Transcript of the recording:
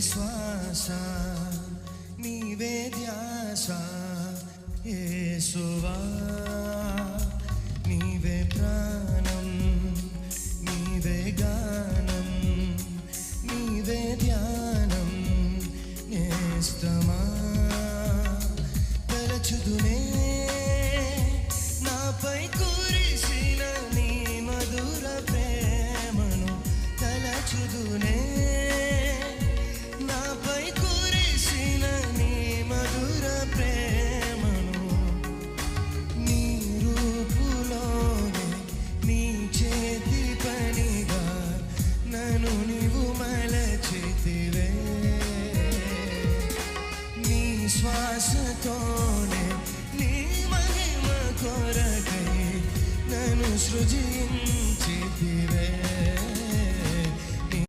శ్వాస నీవే ధ్యాస యేసువా నీవే ప్రాణం నీవే గానం నీవే ధ్యానం నేస్తమా తలచుదునే నాపై కురిసిన నీ మధుర ప్రేమను తలచుదునే నాపై కురిసిన నీ మధుర ప్రేమను నీ రూపులోనే నీ చేతి పనిగా నన్ను నీవు మలచితివే నీ శ్వాసతోనే నీ మహిమ కొరకై నన్ను సృజించితివే